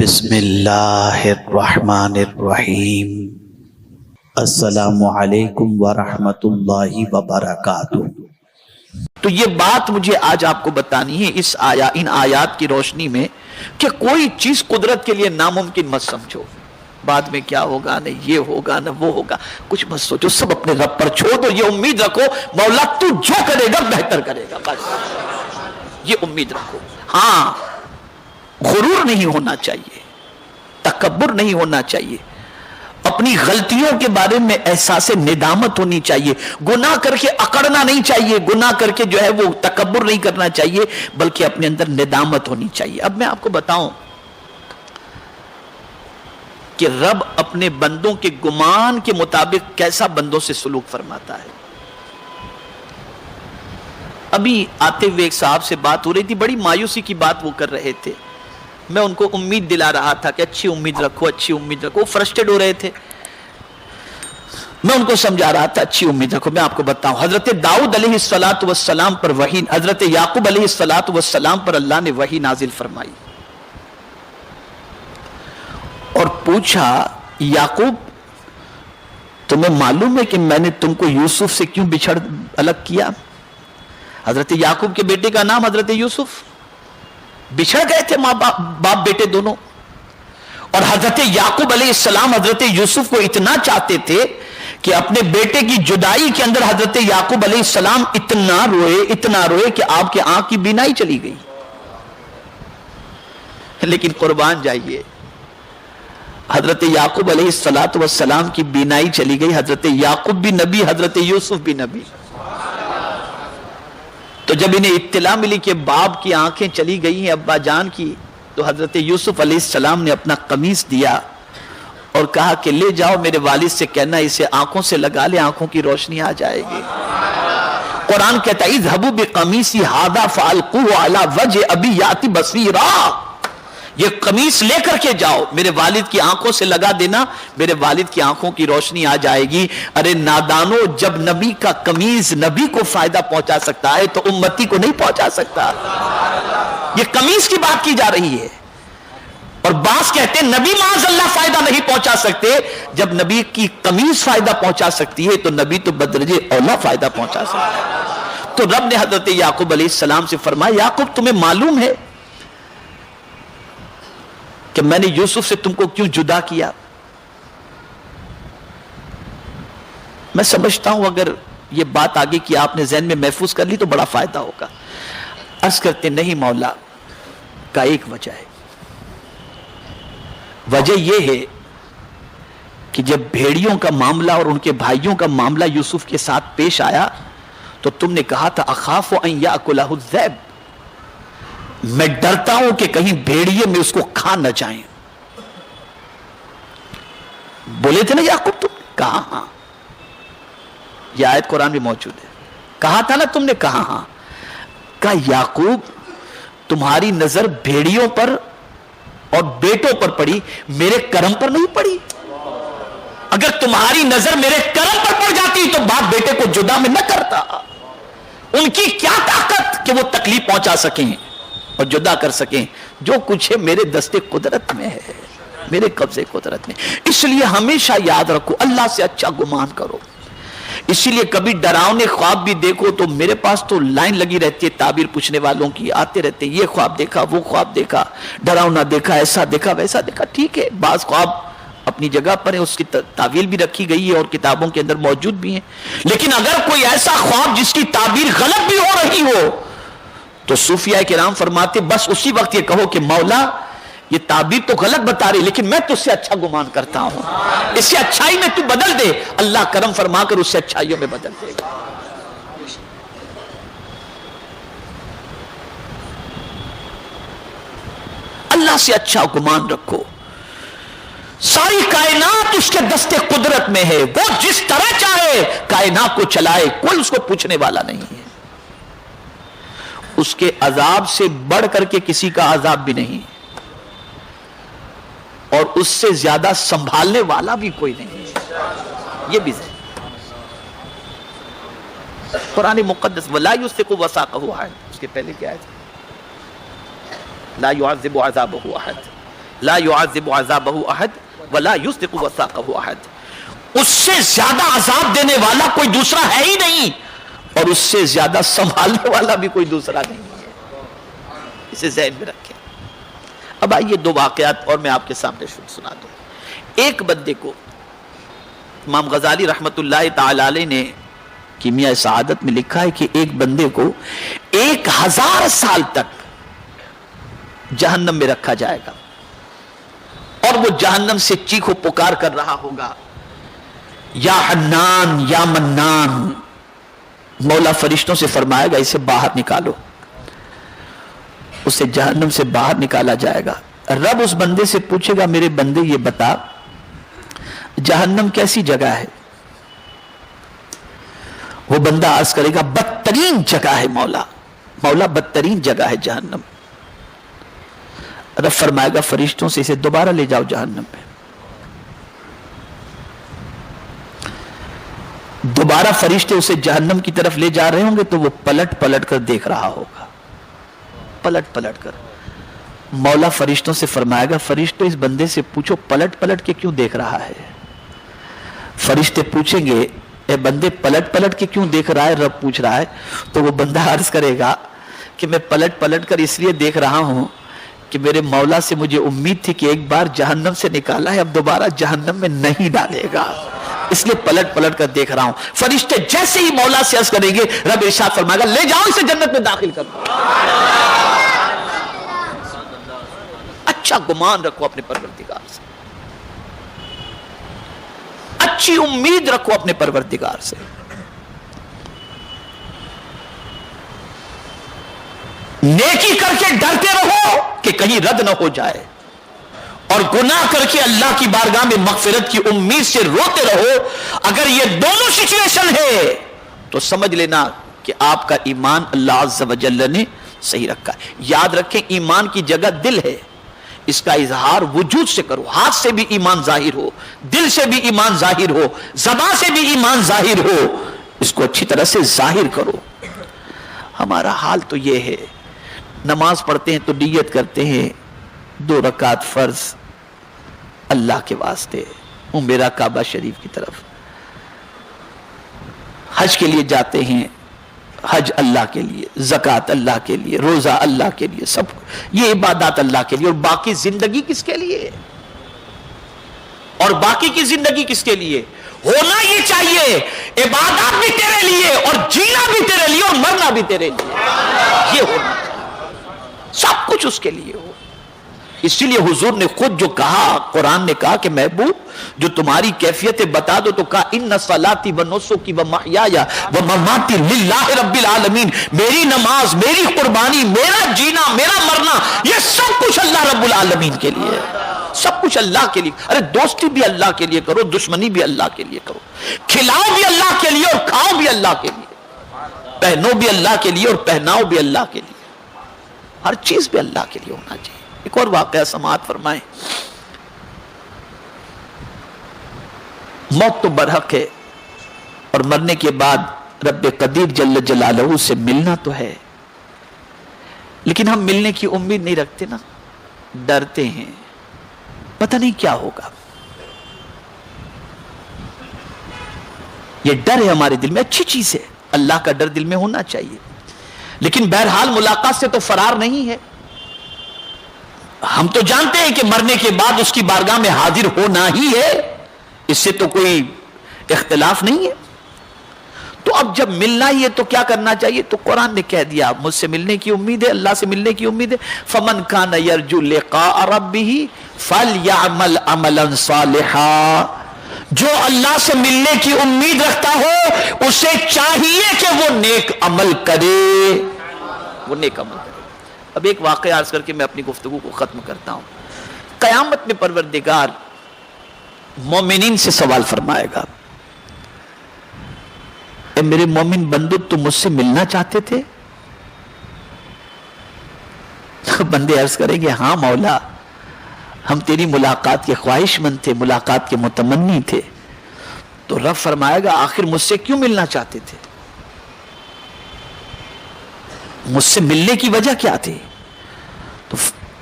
بسم اللہ الرحمن الرحیم۔ السلام علیکم ورحمۃ اللہ وبرکاتہ۔ تو یہ بات مجھے آج آپ کو بتانی ہے ان آیات کی روشنی میں کہ کوئی چیز قدرت کے لیے ناممکن مت سمجھو۔ بعد میں کیا ہوگا، نہ یہ ہوگا نہ وہ ہوگا، کچھ مت سوچو، سب اپنے رب پر چھوڑ دو۔ یہ امید رکھو مولا تو جو کرے گا بہتر کرے گا، بس یہ امید رکھو۔ ہاں، غرور نہیں ہونا چاہیے، تکبر نہیں ہونا چاہیے، اپنی غلطیوں کے بارے میں احساس ندامت ہونی چاہیے، گناہ کر کے اکڑنا نہیں چاہیے، گناہ کر کے جو ہے وہ تکبر نہیں کرنا چاہیے، بلکہ اپنے اندر ندامت ہونی چاہیے۔ اب میں آپ کو بتاؤں کہ رب اپنے بندوں کے گمان کے مطابق کیسا بندوں سے سلوک فرماتا ہے۔ ابھی آتے ہوئے ایک صاحب سے بات ہو رہی تھی، بڑی مایوسی کی بات وہ کر رہے تھے، میں ان کو امید دلا رہا تھا کہ اچھی امید رکھو، اچھی امید رکھو۔ وہ فرسٹریٹ ہو رہے تھے، میں ان کو سمجھا رہا تھا اچھی امید رکھو۔ میں آپ کو بتاؤں، حضرت داؤد علیہ السلام پر وحی، حضرت یعقوب علیہ السلام پر اللہ نے وحی نازل فرمائی اور پوچھا، یعقوب تمہیں معلوم ہے کہ میں نے تم کو یوسف سے کیوں بچھڑ الگ کیا؟ حضرت یعقوب کے بیٹے کا نام حضرت یوسف، بچھڑ گئے تھے ماں باپ بیٹے دونوں، اور حضرت یعقوب علیہ السلام حضرت یوسف کو اتنا چاہتے تھے کہ اپنے بیٹے کی جدائی کے اندر حضرت یعقوب علیہ السلام اتنا روئے کہ آپ کے آنکھ کی بینائی چلی گئی۔ لیکن قربان جائیے، حضرت یعقوب علیہ السلام کی بینائی چلی گئی، حضرت یعقوب بھی نبی، حضرت یوسف بھی نبی۔ تو جب انہیں اطلاع ملی کہ باپ کی آنکھیں چلی گئی ہیں ابا جان کی، تو حضرت یوسف علیہ السلام نے اپنا قمیص دیا اور کہا کہ لے جاؤ میرے والد سے کہنا اسے آنکھوں سے لگا لے، آنکھوں کی روشنی آ جائے گی۔ قرآن کہتا ہے اذهبوا بقمیصی ھذا فالقوه علی وجه ابی یاتی بصیرا، یہ قمیص لے کر کے جاؤ، میرے والد کی آنکھوں سے لگا دینا، میرے والد کی آنکھوں کی روشنی آ جائے گی۔ ارے نادانو، جب نبی کا قمیص نبی کو فائدہ پہنچا سکتا ہے تو امتی کو نہیں پہنچا سکتا؟ یہ قمیص کی بات کی جا رہی ہے، اور بعض کہتے ہیں نبی معاذ اللہ فائدہ نہیں پہنچا سکتے، جب نبی کی قمیص فائدہ پہنچا سکتی ہے تو نبی تو بدرجے اولا فائدہ پہنچا سکتا ہے۔ تو رب نے حضرت یعقوب علیہ السلام سے فرمایا، یعقوب تمہیں معلوم ہے کہ میں نے یوسف سے تم کو کیوں جدا کیا؟ میں سمجھتا ہوں اگر یہ بات آگے کی آپ نے ذہن میں محفوظ کر لی تو بڑا فائدہ ہوگا۔ عرض کرتے نہیں مولا کا ایک وجہ ہے، وجہ یہ ہے کہ جب بھیڑیوں کا معاملہ اور ان کے بھائیوں کا معاملہ یوسف کے ساتھ پیش آیا تو تم نے کہا تھا اخاف ان یاکلہ الذئب، میں ڈرتا ہوں کہ کہیں بھیڑیے میں اس کو کھا نہ جائیں۔ بولے تھے نا یعقوب، تم کہا ہاں، یہ آیت قرآن میں موجود ہے، کہا تھا نا تم نے، کہا ہاں۔ کہا یعقوب تمہاری نظر بھیڑیوں پر اور بیٹوں پر پڑی، میرے کرم پر نہیں پڑی؟ اگر تمہاری نظر میرے کرم پر پڑ جاتی تو باپ بیٹے کو جدا میں نہ کرتا۔ ان کی کیا طاقت کہ وہ تکلیف پہنچا سکیں اور جدا کر سکیں؟ جو کچھ ہے میرے دستے قدرت میں ہے، میرے قبضے قدرت میں۔ اس لیے ہمیشہ یاد رکھو اللہ سے اچھا گمان کرو۔ اسی لیے کبھی ڈراؤنے خواب بھی دیکھو تو میرے پاس تو لائن لگی رہتی ہے تعبیر پوچھنے والوں کی، آتے رہتے ہیں، یہ خواب دیکھا، وہ خواب دیکھا، ڈراؤنا دیکھا، ایسا دیکھا، ویسا دیکھا۔ ٹھیک ہے، بعض خواب اپنی جگہ پر ہے، اس کی تعویل بھی رکھی گئی ہے اور کتابوں کے اندر موجود بھی ہیں، لیکن اگر کوئی ایسا خواب جس کی تعبیر غلط بھی ہو رہی ہو تو صوفیاء کرام فرماتے بس اسی وقت یہ کہو کہ مولا یہ تعبیر تو غلط بتا رہی لیکن میں تجھ سے اچھا گمان کرتا ہوں، اس سے اچھائی میں تو بدل دے، اللہ کرم فرما کر اس سے اچھائیوں میں بدل دے گا۔ اللہ سے اچھا گمان رکھو، ساری کائنات اس کے دستے قدرت میں ہے، وہ جس طرح چاہے کائنات کو چلائے، کوئی اس کو پوچھنے والا نہیں ہے، اس کے عذاب سے بڑھ کر کے کسی کا عذاب بھی نہیں، اور اس سے زیادہ سنبھالنے والا بھی کوئی نہیں ہے، یہ بھی ہے۔ قرآن مقدس وَلَا يُوثِقُ وَثَاقَهُ أَحَدٌ، اس کے پہلے کیا ہے؟ لا يعذب عذابه احد، لا يعذب عذابہ احد ولا یوثق وثاقہ احد. اس سے زیادہ عذاب دینے والا کوئی دوسرا ہے ہی نہیں، اور اس سے زیادہ سنبھالنے والا بھی کوئی دوسرا نہیں ہے. اسے ذہن میں رکھیں. اب آئیے دو واقعات اور میں آپ کے سامنے سنا دوں. ایک بندے کو امام غزالی رحمت اللہ تعالی علیہ نے کیمیاء سعادت میں لکھا ہے کہ ایک بندے کو 1000 سال تک جہنم میں رکھا جائے گا، اور وہ جہنم سے چیخ و پکار کر رہا ہوگا، یا حنان یا منان. مولا فرشتوں سے فرمائے گا اسے باہر نکالو. اسے جہنم سے باہر نکالا جائے گا. رب اس بندے سے پوچھے گا میرے بندے یہ بتا جہنم کیسی جگہ ہے؟ وہ بندہ عرض کرے گا بدترین جگہ ہے مولا بدترین جگہ ہے جہنم. رب فرمائے گا فرشتوں سے اسے دوبارہ لے جاؤ جہنم میں. دوبارہ فرشتے اسے جہنم کی طرف لے جا رہے ہوں گے تو وہ پلٹ پلٹ کر دیکھ رہا ہوگا، پلٹ پلٹ کر. مولا فرشتوں سے فرمائے گا فرشتوں اس بندے سے پوچھو پلٹ پلٹ کے کیوں دیکھ رہا ہے؟ فرشتے پوچھیں گے اے بندے پلٹ پلٹ کے کیوں دیکھ رہا ہے؟ رب پوچھ رہا ہے. تو وہ بندہ عرض کرے گا کہ میں پلٹ پلٹ کر اس لیے دیکھ رہا ہوں کہ میرے مولا سے مجھے امید تھی کہ ایک بار جہنم سے نکالا ہے اب دوبارہ جہنم میں نہیں ڈالے گا، اس لیے پلٹ پلٹ کر دیکھ رہا ہوں. فرشتے جیسے ہی مولا سے عرض کریں گے رب ارشاد فرمائے گا لے جاؤ اسے جنت میں داخل کر دو. اچھا گمان رکھو اپنے پروردگار سے، اچھی امید رکھو اپنے پروردگار سے. نیکی کر کے ڈرتے رہو کہ کہیں رد نہ ہو جائے، اور گناہ کر کے اللہ کی بارگاہ میں مغفرت کی امید سے روتے رہو. اگر یہ دونوں سچویشن ہے تو سمجھ لینا کہ آپ کا ایمان اللہ عز و جل نے صحیح رکھا ہے. یاد رکھیں ایمان کی جگہ دل ہے، اس کا اظہار وجود سے کرو. ہاتھ سے بھی ایمان ظاہر ہو، دل سے بھی ایمان ظاہر ہو، زبان سے بھی ایمان ظاہر ہو، اس کو اچھی طرح سے ظاہر کرو. ہمارا حال تو یہ ہے نماز پڑھتے ہیں تو نیت کرتے ہیں 2 رکعت فرض اللہ کے واسطے میرا کعبہ شریف کی طرف. حج کے لیے جاتے ہیں، حج اللہ کے لیے، زکوٰۃ اللہ کے لیے، روزہ اللہ کے لیے، سب یہ عبادات اللہ کے لیے. اور باقی زندگی کس کے لیے؟ اور باقی کی زندگی کس کے لیے؟ ہونا یہ چاہیے عبادات بھی تیرے لیے، اور جینا بھی تیرے لیے، اور مرنا بھی تیرے لیے. یہ ہونا سب کچھ اس کے لیے ہو. اسی لیے حضور نے خود جو کہا، قرآن نے کہا کہ محبوب جو تمہاری کیفیت بتا دو، تو کہا ان صلاتی و نسکی و محیای و مماتی للہ رب العالمین. میری نماز، میری قربانی، میرا جینا، میرا مرنا، یہ سب کچھ اللہ رب العالمین کے لیے ہے. سب کچھ اللہ کے لیے. ارے دوستی بھی اللہ کے لیے کرو، دشمنی بھی اللہ کے لیے کرو، کھلاؤ بھی اللہ کے لیے اور کھاؤ بھی اللہ کے لیے، پہنو بھی اللہ کے لیے اور پہناؤ بھی اللہ کے لیے. ہر چیز بھی اللہ کے لیے ہونا چاہیے. ایک اور واقعہ سماعت فرمائیں. موت تو برحق ہے، اور مرنے کے بعد رب قدیر جل جلالہ سے ملنا تو ہے، لیکن ہم ملنے کی امید نہیں رکھتے نا، ڈرتے ہیں پتہ نہیں کیا ہوگا. یہ ڈر ہے ہمارے دل میں، اچھی چیز ہے، اللہ کا ڈر دل میں ہونا چاہیے، لیکن بہرحال ملاقات سے تو فرار نہیں ہے. ہم تو جانتے ہیں کہ مرنے کے بعد اس کی بارگاہ میں حاضر ہونا ہی ہے، اس سے تو کوئی اختلاف نہیں ہے. تو اب جب ملنا ہی ہے تو کیا کرنا چاہیے؟ تو قرآن نے کہہ دیا مجھ سے ملنے کی امید ہے، اللہ سے ملنے کی امید ہے. فمن کان یرجو لقاء ربہ فلیعمل عملا صالحا. جو اللہ سے ملنے کی امید رکھتا ہو اسے چاہیے کہ وہ نیک عمل کرے، وہ نیک عمل کرے. اب ایک واقعہ عرض کر کے میں اپنی گفتگو کو ختم کرتا ہوں. قیامت میں پروردگار مومنین سے سوال فرمائے گا اے میرے مومن بندو تم مجھ سے ملنا چاہتے تھے؟ بندے عرض کریں گے ہاں مولا ہم تیری ملاقات کے خواہش مند تھے، ملاقات کے متمنی تھے. تو رب فرمائے گا آخر مجھ سے کیوں ملنا چاہتے تھے؟ مجھ سے ملنے کی وجہ کیا تھی؟ تو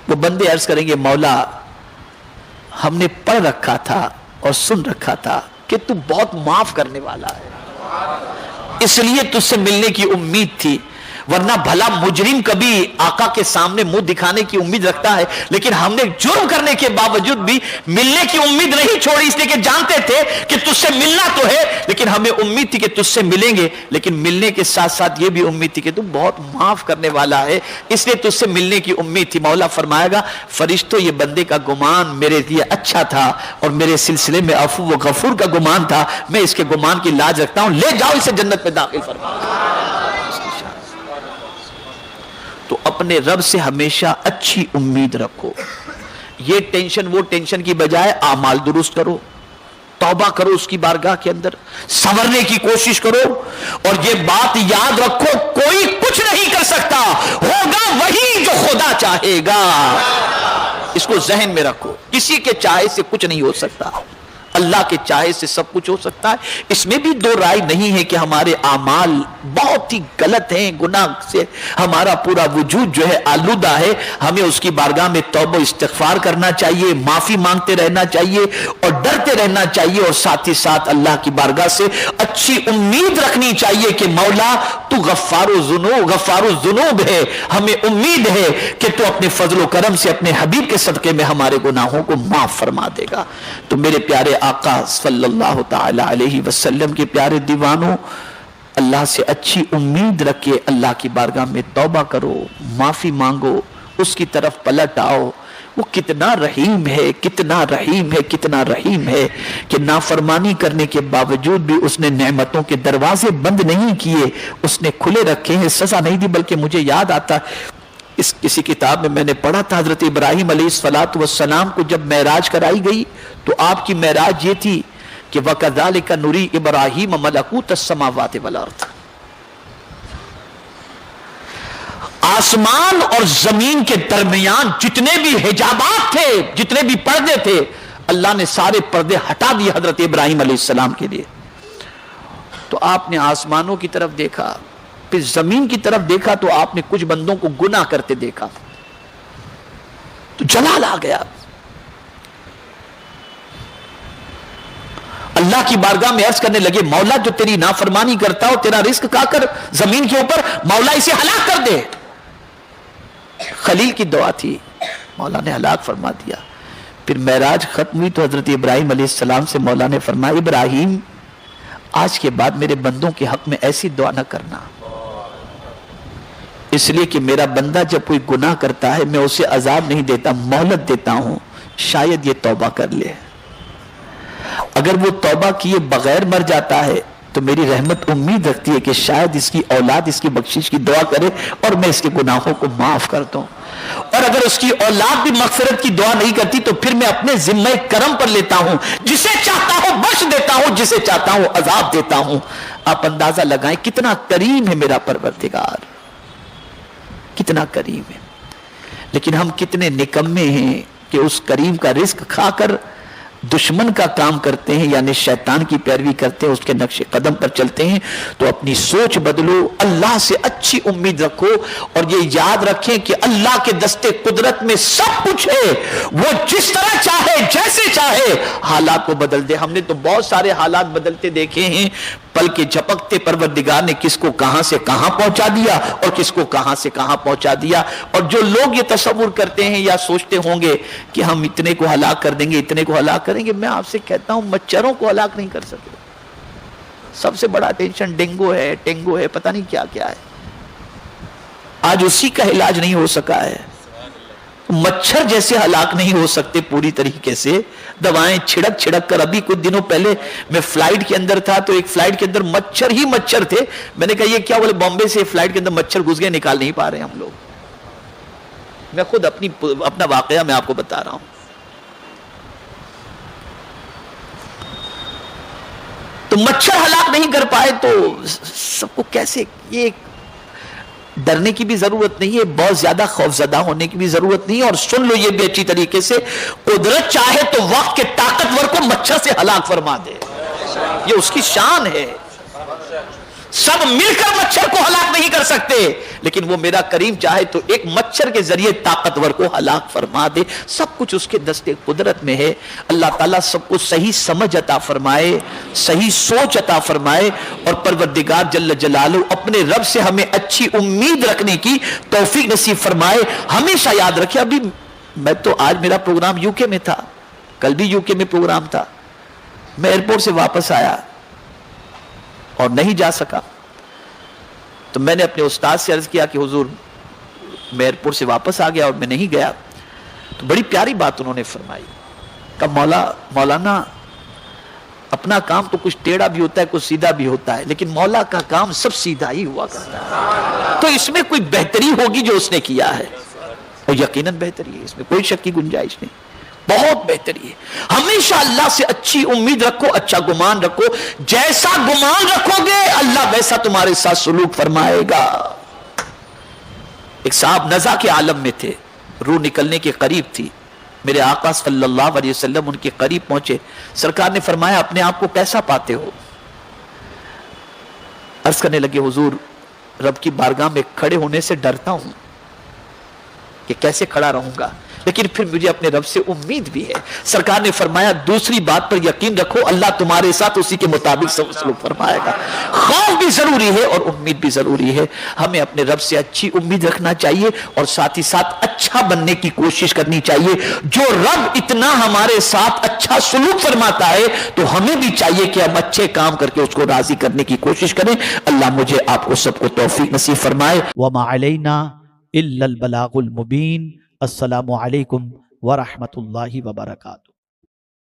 وہ بندے عرض کریں گے مولا ہم نے پڑھ رکھا تھا اور سن رکھا تھا کہ تو بہت معاف کرنے والا ہے، اس لیے تجھ سے ملنے کی امید تھی، ورنہ بھلا مجرم کبھی آقا کے سامنے منہ دکھانے کی امید رکھتا ہے؟ لیکن ہم نے جرم کرنے کے باوجود بھی ملنے کی امید نہیں چھوڑی، اس لیے کہ جانتے تھے کہ تجھ سے ملنا تو ہے، لیکن ہمیں امید تھی کہ تجھ سے ملیں گے، لیکن ملنے کے ساتھ ساتھ یہ بھی امید تھی کہ تو بہت معاف کرنے والا ہے، اس لیے تجھ سے ملنے کی امید تھی۔ مولا فرمائے گا فرشتوں یہ بندے کا گمان میرے لیے اچھا تھا اور میرے سلسلے میں عفو و غفور کا گمان تھا، میں اس کے گمان کی لاج رکھتا ہوں، لے جاؤ اسے جنت میں داخل فرما۔ تو اپنے رب سے ہمیشہ اچھی امید رکھو، یہ ٹینشن وہ ٹینشن کی بجائے اعمال درست کرو، توبہ کرو اس کی بارگاہ کے اندر، سنورنے کی کوشش کرو، اور یہ بات یاد رکھو کوئی کچھ نہیں کر سکتا، ہوگا وہی جو خدا چاہے گا، اس کو ذہن میں رکھو، کسی کے چاہے سے کچھ نہیں ہو سکتا، اللہ کے چاہے سے سب کچھ ہو سکتا ہے۔ اس میں بھی دو رائے نہیں ہے کہ ہمارے اعمال بہت ہی غلط ہیں، گناہ سے ہمارا پورا وجود جو ہے آلودہ ہے، ہمیں اس کی بارگاہ میں توبہ استغفار کرنا چاہیے، معافی مانگتے رہنا چاہیے اور ڈرتے رہنا چاہیے، اور ساتھ ہی ساتھ اللہ کی بارگاہ سے اچھی امید رکھنی چاہیے کہ مولا تو غفار الذنوب ہے، ہمیں امید ہے کہ تو اپنے فضل و کرم سے اپنے حبیب کے صدقے میں ہمارے گناہوں کو معاف فرما دے گا۔ تو میرے پیارے آقا صلی اللہ تعالی علیہ وسلم کے پیارے دیوانوں، اللہ سے اچھی امید رکھ کے اللہ کی بارگاہ میں توبہ کرو، معافی مانگو، اس کی طرف پلٹ آؤ۔ وہ کتنا رحیم ہے، کتنا رحیم ہے، کتنا رحیم ہے کہ نافرمانی کرنے کے باوجود بھی اس نے نعمتوں کے دروازے بند نہیں کیے، اس نے کھلے رکھے ہیں، سزا نہیں دی۔ بلکہ مجھے یاد آتا کسی کتاب میں نے پڑھا تھا، حضرت ابراہیم علیہ السلام کو جب معراج کرائی گئی تو آپ کی معراج یہ تھی کہ وَكَذَلِكَ نُرِي إِبْرَاهِيمَ مَلَكُوتَ السَّمَاوَاتِ وَالْأَرْضِ، آسمان اور زمین کے درمیان جتنے بھی حجابات تھے، جتنے بھی پردے تھے، اللہ نے سارے پردے ہٹا دیے حضرت ابراہیم علیہ السلام کے لیے۔ تو آپ نے آسمانوں کی طرف دیکھا، پھر زمین کی طرف دیکھا تو آپ نے کچھ بندوں کو گناہ کرتے دیکھا، تو جلال آ گیا۔ اللہ کی بارگاہ میں عرض کرنے لگے مولا جو تیری نافرمانی کرتا ہو، تیرا رزق کھا کر زمین کے اوپر، مولا اسے ہلاک کر دے۔ خلیل کی دعا تھی، مولا نے ہلاک فرما دیا۔ پھر معراج ختم ہوئی تو حضرت ابراہیم علیہ السلام سے مولا نے فرمایا ابراہیم آج کے بعد میرے بندوں کے حق میں ایسی دعا نہ کرنا، اس لیے کہ میرا بندہ جب کوئی گناہ کرتا ہے میں اسے عذاب نہیں دیتا، مہلت دیتا ہوں، شاید یہ توبہ کر لے، اگر وہ توبہ کیے بغیر مر جاتا ہے تو میری رحمت امید رکھتی ہے کہ شاید اس کی اولاد اس کی بخشش کی دعا کرے اور میں اس کے گناہوں کو معاف کر دوں، اور اگر اس کی اولاد بھی مغفرت کی دعا نہیں کرتی تو پھر میں اپنے ذمہ کرم پر لیتا ہوں، جسے چاہتا ہوں بخش دیتا ہوں، جسے چاہتا ہوں عذاب دیتا ہوں۔ آپ اندازہ لگائیں کتنا کریم ہے میرا پروردگار، کتنا کریم ہے، لیکن ہم کتنے نکمے ہیں کہ اس کریم کا رزق کھا کر دشمن کا کام کرتے ہیں، یعنی شیطان کی پیروی کرتے ہیں، اس کے نقش قدم پر چلتے ہیں۔ تو اپنی سوچ بدلو، اللہ سے اچھی امید رکھو، اور یہ یاد رکھیں کہ اللہ کے دستے قدرت میں سب کچھ ہے، وہ جس طرح چاہے جیسے چاہے حالات کو بدل دے۔ ہم نے تو بہت سارے حالات بدلتے دیکھے ہیں، پل کے جھپکتے پروردگار نے کس کو کہاں سے کہاں پہنچا دیا اور کس کو کہاں سے کہاں پہنچا دیا۔ اور جو لوگ یہ تصور کرتے ہیں یا سوچتے ہوں گے کہ ہم اتنے کو ہلاک کر دیں گے، اتنے کو ہلاک کریں گے، میں آپ سے کہتا ہوں مچھروں کو ہلاک نہیں کر سکے۔ سب سے بڑا ٹینشن ڈینگو ہے، پتہ نہیں کیا کیا ہے، آج اسی کا علاج نہیں ہو سکا ہے۔ مچھر جیسے ہلاک نہیں ہو سکتے پوری طریقے سے، دوائیں چھڑک کر۔ ابھی کچھ دنوں پہلے میں فلائٹ کے اندر تھا تو ایک فلائٹ کے اندر مچھر ہی مچھر تھے، میں نے کہا یہ کیا، بولے بامبے سے فلائٹ کے اندر مچھر گھس گئے، نکال نہیں پا رہے ہم لوگ۔ میں خود اپنا واقعہ میں آپ کو بتا رہا ہوں۔ تو مچھر ہلاک نہیں کر پائے تو سب کو کیسے، یہ ڈرنے کی بھی ضرورت نہیں ہے، بہت زیادہ خوفزدہ ہونے کی بھی ضرورت نہیں ہے، اور سن لو یہ بھی اچھی طریقے سے، قدرت چاہے تو وقت کے طاقتور کو مچھر سے ہلاک فرما دے، یہ اس کی شان ہے۔ سب مل کر مچھر کو ہلاک نہیں کر سکتے، لیکن وہ میرا کریم چاہے تو ایک مچھر کے ذریعے طاقتور کو ہلاک فرما دے۔ سب کچھ اس کے دستے قدرت میں ہے۔ اللہ تعالیٰ سب کو صحیح سمجھ عطا فرمائے، صحیح سوچ عطا فرمائے، اور پروردگار جل جلالہ اپنے رب سے ہمیں اچھی امید رکھنے کی توفیق نصیب فرمائے۔ ہمیشہ یاد رکھیں، ابھی میں تو آج میرا پروگرام یو کے میں تھا، کل بھی یو کے میں پروگرام تھا، میں ایئرپورٹ سے واپس آیا اور نہیں جا سکا، تو میں نے اپنے استاد سے عرض کیا کہ حضور میں ایئرپورٹ سے واپس آ گیا اور میں نہیں گیا، تو بڑی پیاری بات انہوں نے فرمائی کہ مولانا اپنا کام تو کچھ ٹیڑھا بھی ہوتا ہے، کچھ سیدھا بھی ہوتا ہے، لیکن مولا کا کام سب سیدھا ہی ہوا کرتا ہے، تو اس میں کوئی بہتری ہوگی جو اس نے کیا ہے، اور یقیناً بہتری ہے، اس میں کوئی شک کی گنجائش نہیں، بہت بہتری ہے۔ ہمیشہ اللہ سے اچھی امید رکھو، اچھا گمان رکھو، جیسا گمان رکھو گے اللہ ویسا تمہارے ساتھ سلوک فرمائے گا۔ ایک صاحب نزا کے عالم میں تھے، روح نکلنے کے قریب تھی، میرے آقا صلی اللہ علیہ وسلم ان کے قریب پہنچے، سرکار نے فرمایا اپنے آپ کو کیسا پاتے ہو؟ عرض کرنے لگے حضور رب کی بارگاہ میں کھڑے ہونے سے ڈرتا ہوں کہ کیسے کھڑا رہوں گا، لیکن پھر مجھے اپنے رب سے امید بھی ہے۔ سرکار نے فرمایا دوسری بات پر یقین رکھو، اللہ تمہارے ساتھ اسی کے مطابق سلوک فرمائے گا۔ خوف بھی ضروری ہے اور امید بھی ضروری ہے، ہمیں اپنے رب سے اچھی امید رکھنا چاہیے اور ساتھ ہی ساتھ اچھا بننے کی کوشش کرنی چاہیے۔ جو رب اتنا ہمارے ساتھ اچھا سلوک فرماتا ہے تو ہمیں بھی چاہیے کہ ہم اچھے کام کر کے اس کو راضی کرنے کی کوشش کریں۔ اللہ مجھے آپ کو سب کو توفیق نصیب فرمائے۔ وما علینا الا البلاغ المبین۔ السلام علیکم ورحمۃ اللہ وبرکاتہ۔